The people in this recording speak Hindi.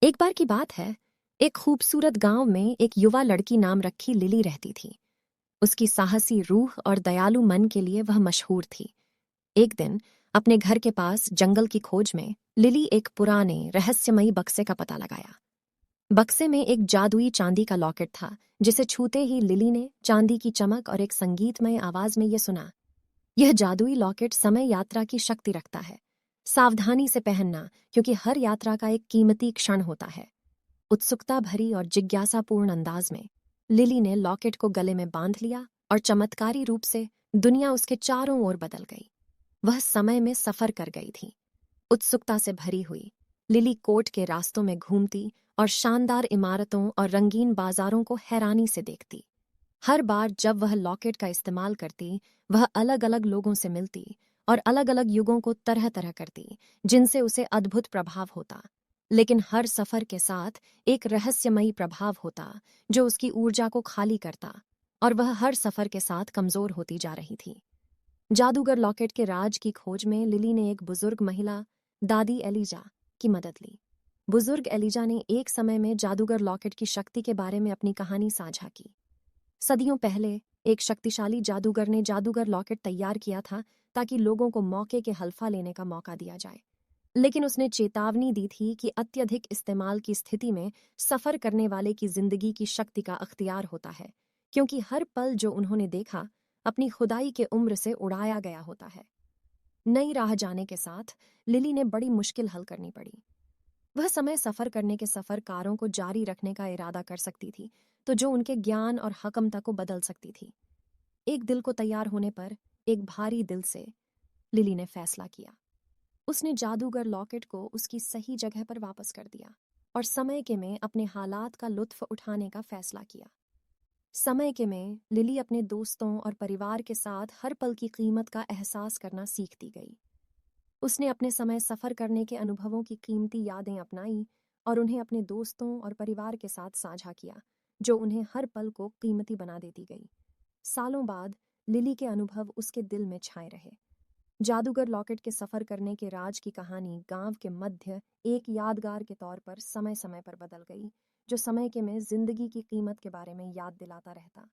एक बार की बात है, एक खूबसूरत गांव में एक युवा लड़की नाम रखी लिली रहती थी। उसकी साहसी रूह और दयालु मन के लिए वह मशहूर थी। एक दिन अपने घर के पास जंगल की खोज में लिली एक पुराने रहस्यमयी बक्से का पता लगाया। बक्से में एक जादुई चांदी का लॉकेट था, जिसे छूते ही लिली ने चांदी की चमक और एक संगीतमय आवाज में ये सुना, यह जादुई लॉकेट समय यात्रा की शक्ति रखता है। सावधानी से पहनना, क्योंकि हर यात्रा का एक कीमती क्षण होता है। उत्सुकता भरी और जिज्ञासापूर्ण अंदाज में लिली ने लॉकेट को गले में बांध लिया और चमत्कारी रूप से दुनिया उसके चारों ओर बदल गई। वह समय में सफर कर गई थी। उत्सुकता से भरी हुई लिली कोर्ट के रास्तों में घूमती और शानदार इमारतों और रंगीन बाजारों को हैरानी से देखती। हर बार जब वह लॉकेट का इस्तेमाल करती, वह अलग अलग लोगों से मिलती और अलग अलग युगों को तरह तरह करती, जिनसे उसे अद्भुत प्रभाव होता। लेकिन हर सफर के साथ एक रहस्यमयी प्रभाव होता, जो उसकी ऊर्जा को खाली करता, और वह हर सफर के साथ कमजोर होती जा रही थी। जादूगर लॉकेट के राज की खोज में लिली ने एक बुजुर्ग महिला, दादी एलिजा, की मदद ली। बुजुर्ग एलिजा ने एक समय में जादूगर लॉकेट की शक्ति के बारे में अपनी कहानी साझा की। सदियों पहले एक शक्तिशाली जादूगर ने जादूगर लॉकेट तैयार किया था, ताकि लोगों को मौके के हल्फा लेने का मौका दिया जाए। लेकिन उसने चेतावनी दी थी कि अत्यधिक इस्तेमाल की स्थिति में सफर करने वाले की जिंदगी की शक्ति का अख्तियार होता है, क्योंकि हर पल जो उन्होंने देखा अपनी खुदाई के उम्र से उड़ाया गया होता है। नई राह जाने के साथ लिली ने बड़ी मुश्किल हल करनी पड़ी। वह समय सफर करने के सफरकारों को जारी रखने का इरादा कर सकती थी, तो जो उनके ज्ञान और हकमता को बदल सकती थी। एक दिल को तैयार होने पर एक भारी दिल से लिली ने फैसला किया। उसने जादूगर लॉकेट को उसकी सही जगह पर वापस कर दिया और समय के में अपने हालात का लुत्फ उठाने का फैसला किया। समय के में लिली अपने दोस्तों और परिवार के साथ हर पल की कीमत का एहसास करना सीखती गई। उसने अपने समय सफर करने के अनुभवों की कीमती यादें अपनाई और उन्हें अपने दोस्तों और परिवार के साथ साझा किया, जो उन्हें हर पल को कीमती बना देती गई। सालों बाद लिली के अनुभव उसके दिल में छाए रहे। जादूगर लॉकेट के सफर करने के राज की कहानी गांव के मध्य एक यादगार के तौर पर समय समय पर बदल गई, जो समय के में जिंदगी की कीमत के बारे में याद दिलाता रहता।